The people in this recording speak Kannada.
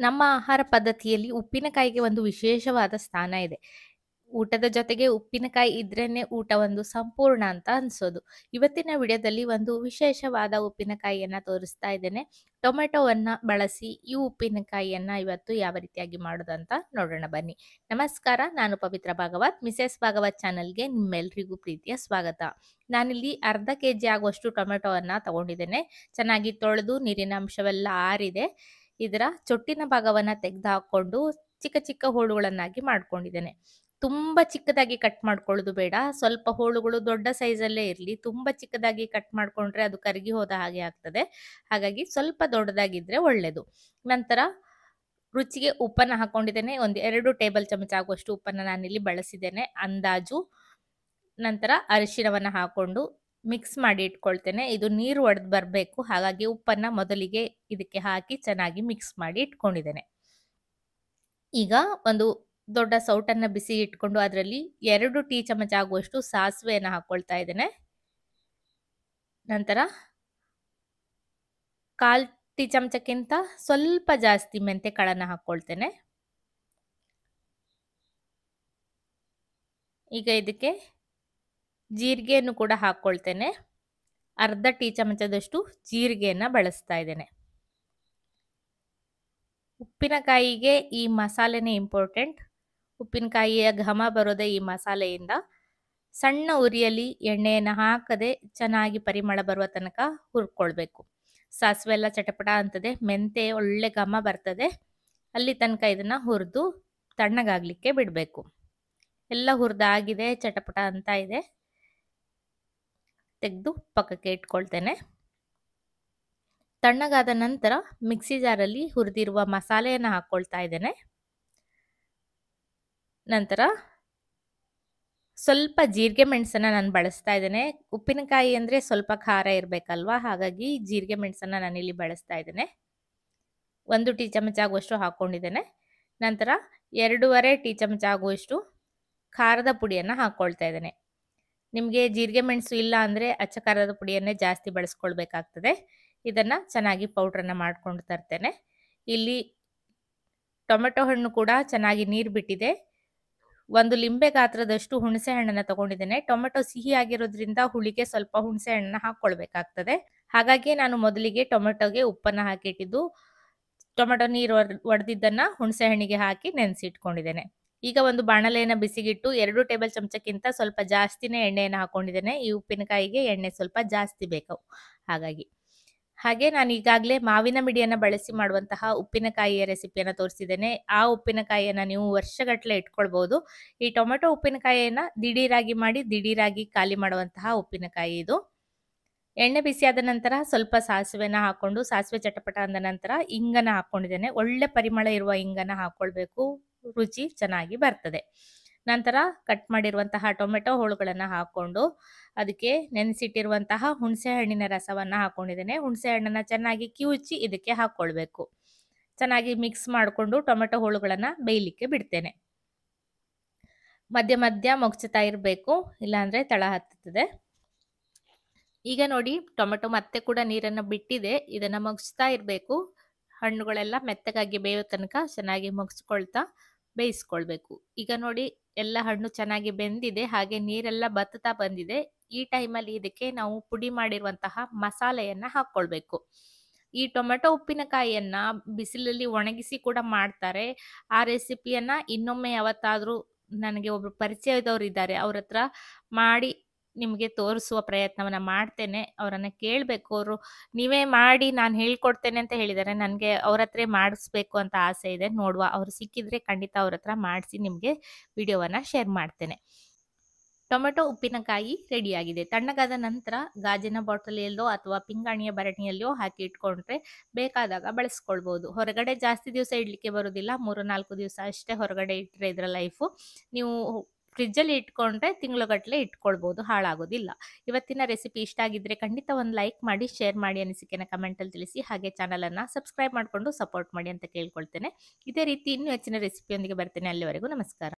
ನಮ್ಮ ಆಹಾರ ಪದ್ಧತಿಯಲ್ಲಿ ಉಪ್ಪಿನಕಾಯಿಗೆ ಒಂದು ವಿಶೇಷವಾದ ಸ್ಥಾನ ಇದೆ. ಊಟದ ಜೊತೆಗೆ ಉಪ್ಪಿನಕಾಯಿ ಇದ್ರೇನೆ ಊಟ ಒಂದು ಸಂಪೂರ್ಣ ಅಂತ ಅನ್ಸೋದು. ಇವತ್ತಿನ ವಿಡಿಯೋದಲ್ಲಿ ಒಂದು ವಿಶೇಷವಾದ ಉಪ್ಪಿನಕಾಯಿಯನ್ನ ತೋರಿಸ್ತಾ ಇದ್ದೇನೆ. ಟೊಮೆಟೊವನ್ನ ಬಳಸಿ ಈ ಉಪ್ಪಿನಕಾಯಿಯನ್ನ ಇವತ್ತು ಯಾವ ರೀತಿಯಾಗಿ ಮಾಡೋದಂತ ನೋಡೋಣ ಬನ್ನಿ. ನಮಸ್ಕಾರ, ನಾನು ಪವಿತ್ರ ಭಾಗವತ್. ಮಿಸೆಸ್ ಭಾಗವತ್ ಚಾನಲ್ಗೆ ನಿಮ್ಮೆಲ್ರಿಗೂ ಪ್ರೀತಿಯ ಸ್ವಾಗತ. ನಾನಿಲ್ಲಿ ಅರ್ಧ ಕೆಜಿ ಆಗುವಷ್ಟು ಟೊಮೆಟೊವನ್ನ ತಗೊಂಡಿದ್ದೇನೆ. ಚೆನ್ನಾಗಿ ತೊಳೆದು ನೀರಿನ ಅಂಶವೆಲ್ಲ ಆರಿದೆ. ಇದರ ಚೊಟ್ಟಿನ ಭಾಗವನ್ನ ತೆಗೆದು ಹಾಕೊಂಡು ಚಿಕ್ಕ ಚಿಕ್ಕ ಹೋಳುಗಳನ್ನಾಗಿ ಮಾಡ್ಕೊಂಡಿದ್ದೇನೆ. ತುಂಬಾ ಚಿಕ್ಕದಾಗಿ ಕಟ್ ಮಾಡ್ಕೊಳ್ಳೋದು ಬೇಡ. ಸ್ವಲ್ಪ ಹೋಳುಗಳು ದೊಡ್ಡ ಸೈಜಲ್ಲೇ ಇರಲಿ. ತುಂಬಾ ಚಿಕ್ಕದಾಗಿ ಕಟ್ ಮಾಡ್ಕೊಂಡ್ರೆ ಅದು ಕರಗಿ ಹೋದ ಹಾಗೆ ಆಗ್ತದೆ. ಹಾಗಾಗಿ ಸ್ವಲ್ಪ ದೊಡ್ಡದಾಗಿದ್ರೆ ಒಳ್ಳೇದು. ನಂತರ ರುಚಿಗೆ ಉಪ್ಪನ್ನ ಹಾಕೊಂಡಿದ್ದೇನೆ. ಒಂದು 2 ಟೇಬಲ್ ಚಮಚ ಆಗುವಷ್ಟು ಉಪ್ಪನ್ನ ನಾನಿಲ್ಲಿ ಬಳಸಿದ್ದೇನೆ ಅಂದಾಜು. ನಂತರ ಅರಿಶಿಣವನ್ನ ಹಾಕೊಂಡು ಮಿಕ್ಸ್ ಮಾಡಿ ಇಟ್ಕೊಳ್ತೇನೆ. ಇದು ನೀರು ಒಡೆದು ಬರಬೇಕು. ಹಾಗಾಗಿ ಉಪ್ಪನ್ನ ಮೊದಲಿಗೆ ಇದಕ್ಕೆ ಹಾಕಿ ಚೆನ್ನಾಗಿ ಮಿಕ್ಸ್ ಮಾಡಿ ಇಟ್ಕೊಂಡಿದ್ದೇನೆ. ಈಗ ಒಂದು ದೊಡ್ಡ ಸೌಟನ್ನ ಬಿಸಿ ಇಟ್ಕೊಂಡು ಅದರಲ್ಲಿ 2 ಟೀ ಚಮಚ ಆಗುವಷ್ಟು ಸಾಸಿವೆಯನ್ನು ಹಾಕೊಳ್ತಾ ಇದ್ದೇನೆ. ನಂತರ 1/4 ಟೀ ಚಮಚಕ್ಕಿಂತ ಸ್ವಲ್ಪ ಜಾಸ್ತಿ ಮೆಂತೆ ಕಾಳನ್ನ ಹಾಕೊಳ್ತೇನೆ. ಈಗ ಇದಕ್ಕೆ ಜೀರಿಗೆಯನ್ನು ಕೂಡ ಹಾಕೊಳ್ತೇನೆ. ಅರ್ಧ ಟೀ ಚಮಚದಷ್ಟು ಜೀರಿಗೆಯನ್ನ ಬಳಸ್ತಾ ಇದ್ದೇನೆ. ಉಪ್ಪಿನಕಾಯಿಗೆ ಈ ಮಸಾಲೆನೇ ಇಂಪಾರ್ಟೆಂಟ್. ಉಪ್ಪಿನಕಾಯಿಯ ಘಮ ಬರೋದೇ ಈ ಮಸಾಲೆಯಿಂದ. ಸಣ್ಣ ಉರಿಯಲ್ಲಿ ಎಣ್ಣೆಯನ್ನು ಹಾಕದೆ ಚೆನ್ನಾಗಿ ಪರಿಮಳ ಬರುವ ತನಕ ಹುರ್ಕೊಳ್ಬೇಕು. ಸಾಸಿವೆ ಎಲ್ಲ ಚಟಪಟ ಅಂತದೆ, ಮೆಂತೆ ಒಳ್ಳೆ ಘಮ ಬರ್ತದೆ. ಅಲ್ಲಿ ತನಕ ಇದನ್ನ ಹುರಿದು ತಣ್ಣಗಾಗ್ಲಿಕ್ಕೆ ಬಿಡಬೇಕು. ಎಲ್ಲ ಹುರಿದಾಗಿದೆ, ಚಟಪಟ ಅಂತ ಇದೆ. ತೆಗೆದು ಪಕ್ಕಕ್ಕೆ ಇಟ್ಕೊಳ್ತೇನೆ. ತಣ್ಣಗಾದ ನಂತರ ಮಿಕ್ಸಿ ಜಾರಲ್ಲಿ ಹುರಿದಿರುವ ಮಸಾಲೆಯನ್ನು ಹಾಕೊಳ್ತಾ ಇದ್ದೇನೆ. ನಂತರ ಸ್ವಲ್ಪ ಜೀರಿಗೆ ಮೆಣಸನ್ನ ನಾನು ಬಳಸ್ತಾ ಇದ್ದೇನೆ. ಉಪ್ಪಿನಕಾಯಿ ಅಂದರೆ ಸ್ವಲ್ಪ ಖಾರ ಇರಬೇಕಲ್ವಾ, ಹಾಗಾಗಿ ಜೀರಿಗೆ ಮೆಣಸನ್ನ ನಾನಿಲ್ಲಿ ಬಳಸ್ತಾ ಇದ್ದೇನೆ. 1 ಟೀ ಚಮಚ ಆಗುವಷ್ಟು ಹಾಕೊಂಡಿದ್ದೇನೆ. ನಂತರ 2.5 ಟೀ ಚಮಚ ಆಗುವಷ್ಟು ಖಾರದ ಪುಡಿಯನ್ನು ಹಾಕ್ಕೊಳ್ತಾ ಇದ್ದೇನೆ. ನಿಮಗೆ ಜೀರಿಗೆ ಮೆಣಸು ಇಲ್ಲ ಅಂದರೆ ಅಚ್ಚ ಖಾರದ ಪುಡಿಯನ್ನೇ ಜಾಸ್ತಿ ಬಳಸ್ಕೊಳ್ಬೇಕಾಗ್ತದೆ. ಇದನ್ನು ಚೆನ್ನಾಗಿ ಪೌಡ್ರನ್ನು ಮಾಡ್ಕೊಂಡು ತರ್ತೇನೆ. ಇಲ್ಲಿ ಟೊಮೆಟೊ ಹಣ್ಣು ಕೂಡ ಚೆನ್ನಾಗಿ ನೀರು ಬಿಟ್ಟಿದೆ. 1 ಲಿಂಬೆ ಗಾತ್ರದಷ್ಟು ಹುಣಸೆ ಹಣ್ಣನ್ನು ತಗೊಂಡಿದ್ದೇನೆ. ಟೊಮೆಟೊ ಸಿಹಿ ಆಗಿರೋದ್ರಿಂದ ಹುಳಿಗೆ ಸ್ವಲ್ಪ ಹುಣಸೆ ಹಣ್ಣನ್ನ ಹಾಕ್ಕೊಳ್ಬೇಕಾಗ್ತದೆ. ಹಾಗಾಗಿ ನಾನು ಮೊದಲಿಗೆ ಟೊಮೆಟೊಗೆ ಉಪ್ಪನ್ನು ಹಾಕಿಟ್ಟಿದ್ದು ಟೊಮೆಟೊ ನೀರು ಒಡೆದಿದ್ದನ್ನು ಹುಣಸೆ ಹಣ್ಣಿಗೆ ಹಾಕಿ ನೆನೆಸಿಟ್ಕೊಂಡಿದ್ದೇನೆ. ಈಗ ಒಂದು ಬಾಣಲೆಯನ್ನು ಬಿಸಿಗಿಟ್ಟು 2 ಟೇಬಲ್ ಚಮಚಕ್ಕಿಂತ ಸ್ವಲ್ಪ ಜಾಸ್ತಿನೇ ಎಣ್ಣೆಯನ್ನು ಹಾಕೊಂಡಿದ್ದೇನೆ. ಈ ಉಪ್ಪಿನಕಾಯಿಗೆ ಎಣ್ಣೆ ಸ್ವಲ್ಪ ಜಾಸ್ತಿ ಬೇಕು. ಹಾಗೆ ನಾನು ಈಗಾಗಲೇ ಮಾವಿನ ಮಿಡಿಯನ್ನು ಬಳಸಿ ಮಾಡುವಂತಹ ಉಪ್ಪಿನಕಾಯಿಯ ರೆಸಿಪಿಯನ್ನು ತೋರಿಸಿದ್ದೇನೆ. ಆ ಉಪ್ಪಿನಕಾಯಿಯನ್ನು ನೀವು ವರ್ಷಗಟ್ಟಲೆ ಇಟ್ಕೊಳ್ಬಹುದು. ಈ ಟೊಮೆಟೊ ಉಪ್ಪಿನಕಾಯಿಯನ್ನು ದಿಢೀರಾಗಿ ಮಾಡಿ ದಿಢೀರಾಗಿ ಖಾಲಿ ಮಾಡುವಂತಹ ಉಪ್ಪಿನಕಾಯಿ ಇದು. ಎಣ್ಣೆ ಬಿಸಿಯಾದ ನಂತರ ಸ್ವಲ್ಪ ಸಾಸಿವೆನ ಹಾಕೊಂಡು ಸಾಸಿವೆ ಚಟಪಟ ಅಂದ ನಂತರ ಇಂಗನ್ನ ಹಾಕೊಂಡಿದ್ದೇನೆ. ಒಳ್ಳೆ ಪರಿಮಳ ಇರುವ ಇಂಗನ್ನ ಹಾಕೊಳ್ಬೇಕು, ರುಚಿ ಚೆನ್ನಾಗಿ ಬರ್ತದೆ. ನಂತರ ಕಟ್ ಮಾಡಿರುವಂತಹ ಟೊಮೆಟೊ ಹೋಳುಗಳನ್ನು ಹಾಕೊಂಡು ಅದಕ್ಕೆ ನೆನೆಸಿಟ್ಟಿರುವಂತಹ ಹುಣಸೆ ಹಣ್ಣಿನ ರಸವನ್ನು ಹಾಕೊಂಡಿದ್ದೇನೆ. ಹುಣಸೆ ಹಣ್ಣನ್ನು ಚೆನ್ನಾಗಿ ಕಿವುಚಿ ಇದಕ್ಕೆ ಹಾಕ್ಕೊಳ್ಬೇಕು. ಚೆನ್ನಾಗಿ ಮಿಕ್ಸ್ ಮಾಡಿಕೊಂಡು ಟೊಮೆಟೊ ಹೋಳುಗಳನ್ನು ಬೇಯಲಿಕ್ಕೆ ಬಿಡ್ತೇನೆ. ಮಧ್ಯ ಮಧ್ಯ ಮೊಗ್ಚುತ್ತಾ ಇರಬೇಕು, ಇಲ್ಲಾಂದರೆ ತಳ ಹತ್ತುತ್ತದೆ. ಈಗ ನೋಡಿ, ಟೊಮೆಟೊ ಮತ್ತೆ ಕೂಡ ನೀರನ್ನು ಬಿಟ್ಟಿದೆ. ಇದನ್ನು ಮೊಗ್ಸ್ತಾ ಇರಬೇಕು. ಹಣ್ಣುಗಳೆಲ್ಲ ಮೆತ್ತಗಾಗಿ ಬೇಯೋ ತನಕ ಚೆನ್ನಾಗಿ ಮೊಗ್ಸ್ಕೊಳ್ತಾ ಬೇಯಿಸ್ಕೊಳ್ಬೇಕು. ಈಗ ನೋಡಿ, ಎಲ್ಲ ಹಣ್ಣು ಚೆನ್ನಾಗಿ ಬೆಂದಿದೆ, ಹಾಗೆ ನೀರೆಲ್ಲ ಬತ್ತಾ ಬಂದಿದೆ. ಈ ಟೈಮಲ್ಲಿ ಇದಕ್ಕೆ ನಾವು ಪುಡಿ ಮಾಡಿರುವಂತಹ ಮಸಾಲೆಯನ್ನು ಹಾಕ್ಕೊಳ್ಬೇಕು. ಈ ಟೊಮೆಟೊ ಉಪ್ಪಿನಕಾಯಿಯನ್ನ ಬಿಸಿಲಲ್ಲಿ ಒಣಗಿಸಿ ಕೂಡ ಮಾಡ್ತಾರೆ. ಆ ರೆಸಿಪಿಯನ್ನ ಇನ್ನೊಮ್ಮೆ ಯಾವತ್ತಾದರೂ ನನಗೆ ಒಬ್ರು ಪರಿಚಯದವ್ರು ಇದ್ದಾರೆ, ಅವ್ರ ಹತ್ರ ಮಾಡಿ ನಿಮಗೆ ತೋರಿಸುವ ಪ್ರಯತ್ನವನ್ನ ಮಾಡ್ತೇನೆ. ಅವರನ್ನ ಕೇಳಬೇಕು. ಅವರು ನೀವೇ ಮಾಡಿ ನಾನು ಹೇಳ್ಕೊಡ್ತೇನೆ ಅಂತ ಹೇಳಿದ್ದಾರೆ. ನನಗೆ ಅವ್ರ ಹತ್ರ ಮಾಡಿಸ್ಬೇಕು ಅಂತ ಆಸೆ ಇದೆ. ನೋಡುವ, ಅವ್ರು ಸಿಕ್ಕಿದ್ರೆ ಖಂಡಿತ ಅವ್ರ ಹತ್ರ ಮಾಡಿಸಿ ನಿಮಗೆ ವಿಡಿಯೋವನ್ನ ಶೇರ್ ಮಾಡ್ತೇನೆ. ಟೊಮೆಟೊ ಉಪ್ಪಿನಕಾಯಿ ರೆಡಿಯಾಗಿದೆ. ತಣ್ಣಗಾದ ನಂತರ ಗಾಜಿನ ಬಾಟಲಿಯಲ್ಲೋ ಅಥವಾ ಪಿಂಗಾಣಿಯ ಭರಣಿಯಲ್ಲೋ ಹಾಕಿ ಇಟ್ಕೊಂಡ್ರೆ ಬೇಕಾದಾಗ ಬಳಸ್ಕೊಳ್ಬೋದು. ಹೊರಗಡೆ ಜಾಸ್ತಿ ದಿವಸ ಇಡ್ಲಿಕ್ಕೆ ಬರೋದಿಲ್ಲ. 3-4 ದಿವಸ ಅಷ್ಟೇ ಹೊರಗಡೆ ಇಟ್ಟರೆ ಇದರ ಲೈಫು. ನೀವು ಫ್ರಿಜ್ಜಲ್ಲಿ ಇಟ್ಕೊಂಡ್ರೆ ತಿಂಗಳುಗಟ್ಟಲೆ ಇಟ್ಕೊಳ್ಬೋದು, ಹಾಳಾಗೋದಿಲ್ಲ. ಇವತ್ತಿನ ರೆಸಿಪಿ ಇಷ್ಟ ಆಗಿದ್ರೆ ಖಂಡಿತ ಒಂದು ಲೈಕ್ ಮಾಡಿ, ಶೇರ್ ಮಾಡಿ, ಅನಿಸಿಕೆನ ಕಮೆಂಟಲ್ಲಿ ತಿಳಿಸಿ. ಹಾಗೆ ಚಾನಲನ್ನು ಸಬ್ಸ್ಕ್ರೈಬ್ ಮಾಡಿಕೊಂಡು ಸಪೋರ್ಟ್ ಮಾಡಿ ಅಂತ ಕೇಳ್ಕೊಳ್ತೇನೆ. ಇದೇ ರೀತಿ ಇನ್ನೂ ಹೆಚ್ಚಿನ ರೆಸಿಪಿಯೊಂದಿಗೆ ಬರ್ತೇನೆ. ಅಲ್ಲಿವರೆಗೂ ನಮಸ್ಕಾರ.